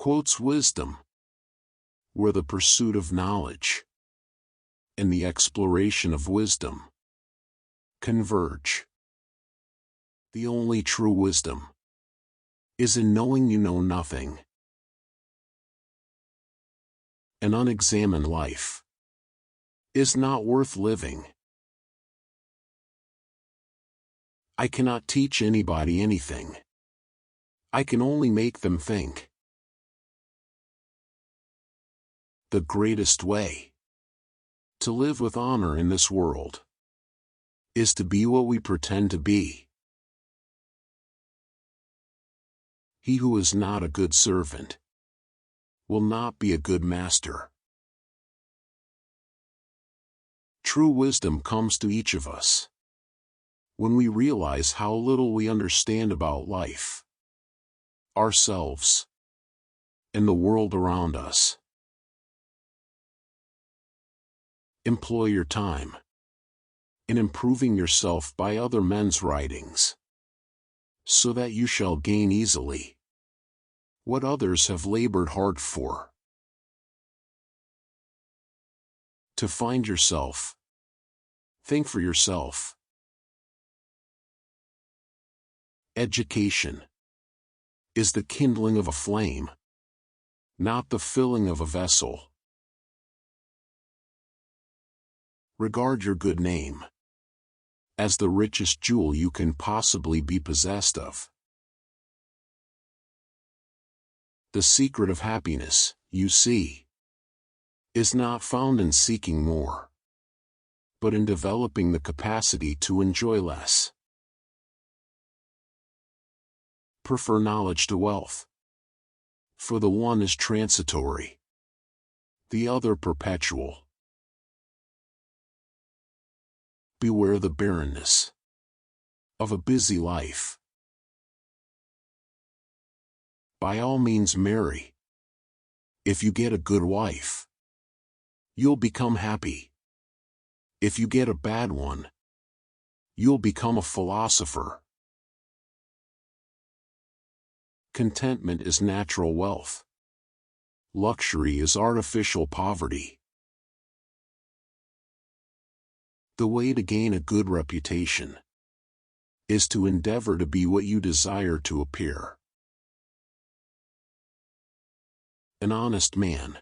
quotes wisdom, where the pursuit of knowledge and the exploration of wisdom converge. The only true wisdom is in knowing you know nothing. An unexamined life is not worth living. I cannot teach anybody anything. I can only make them think. The greatest way to live with honor in this world is to be what we pretend to be. He who is not a good servant will not be a good master. True wisdom comes to each of us when we realize how little we understand about life, ourselves, and the world around us. Employ your time in improving yourself by other men's writings, so that you shall gain easily what others have labored hard for. To find yourself, think for yourself. Education is the kindling of a flame, not the filling of a vessel. Regard your good name as the richest jewel you can possibly be possessed of. The secret of happiness, you see, is not found in seeking more, but in developing the capacity to enjoy less. Prefer knowledge to wealth, for the one is transitory, the other perpetual. Beware the barrenness of a busy life. By all means marry. If you get a good wife, you'll become happy. If you get a bad one, you'll become a philosopher. Contentment is natural wealth. Luxury is artificial poverty. The way to gain a good reputation is to endeavor to be what you desire to appear. An honest man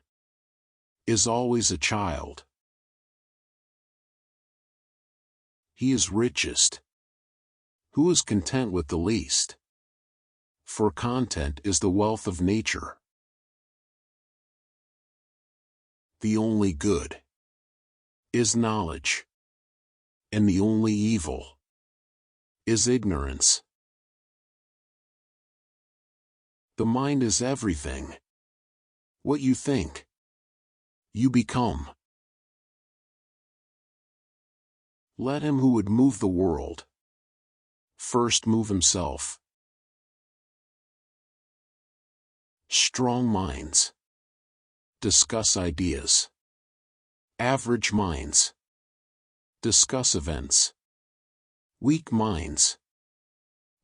is always a child. He is richest who is content with the least, for content is the wealth of nature. The only good is knowledge, and the only evil is ignorance. The mind is everything. What you think, you become. Let him who would move the world first move himself. Strong minds discuss ideas. Average minds discuss events. Weak minds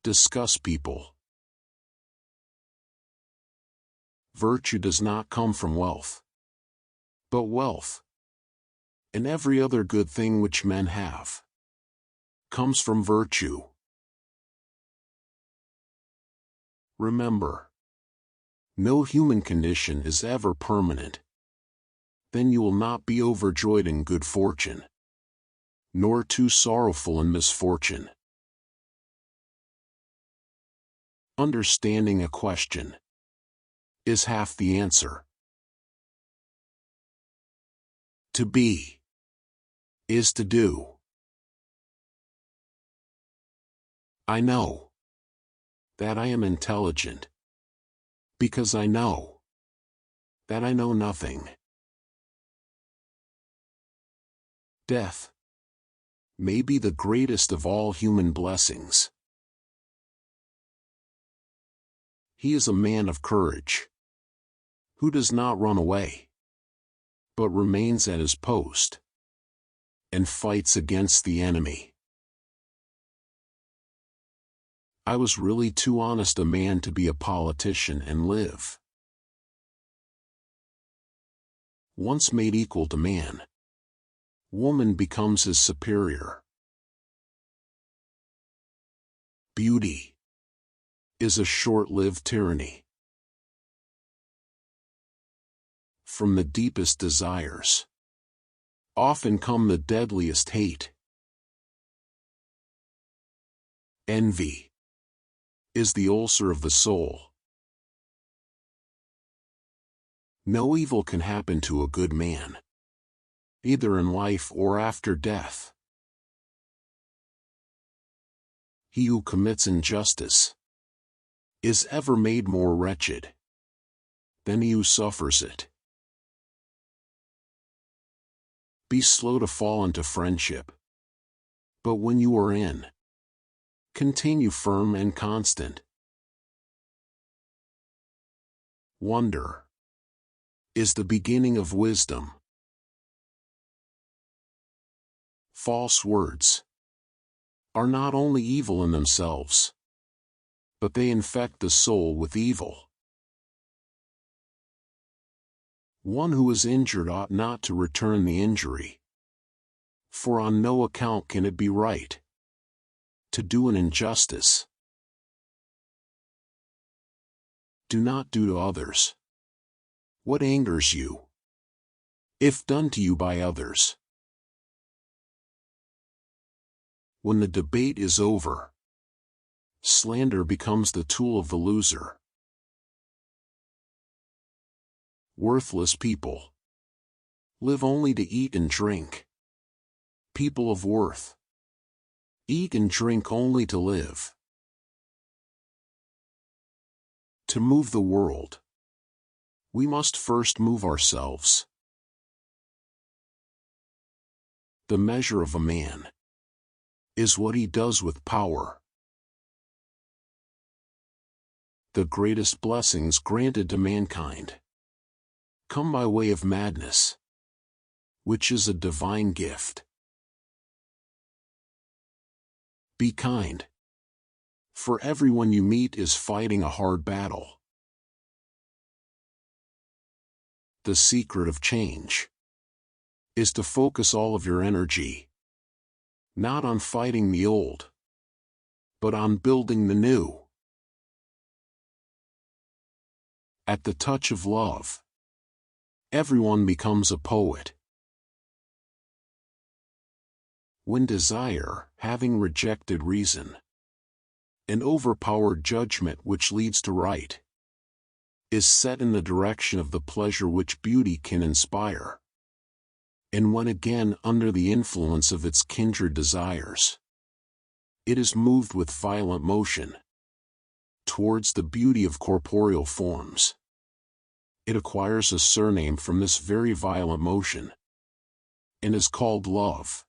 discuss people. Virtue does not come from wealth, but wealth, and every other good thing which men have, comes from virtue. Remember, no human condition is ever permanent. Then you will not be overjoyed in good fortune, nor too sorrowful in misfortune. Understanding a question is half the answer. To be is to do. I know that I am intelligent, because I know that I know nothing. Death may be the greatest of all human blessings. He is a man of courage, who does not run away, but remains at his post, and fights against the enemy. I was really too honest a man to be a politician and live Once made equal to man, woman becomes his superior. Beauty is a short-lived tyranny. From the deepest desires often come the deadliest hate. Envy is the ulcer of the soul. No evil can happen to a good man, either in life or after death. He who commits injustice is ever made more wretched than he who suffers it. Be slow to fall into friendship, but when you are in, continue firm and constant. Wonder is the beginning of wisdom. False words are not only evil in themselves, but they infect the soul with evil. One who is injured ought not to return the injury, for on no account can it be right to do an injustice. Do not do to others what angers you, if done to you by others. When the debate is over, slander becomes the tool of the loser. Worthless people live only to eat and drink. People of worth eat and drink only to live. To move the world, we must first move ourselves. The measure of a man is what he does with power. The greatest blessings granted to mankind come by way of madness, which is a divine gift. Be kind, for everyone you meet is fighting a hard battle. The secret of change is to focus all of your energy, not on fighting the old, but on building the new. At the touch of love, everyone becomes a poet. When desire, having rejected reason, and overpowered judgment which leads to right, is set in the direction of the pleasure which beauty can inspire, and when again under the influence of its kindred desires, it is moved with violent motion towards the beauty of corporeal forms, it acquires a surname from this very violent motion, and is called love.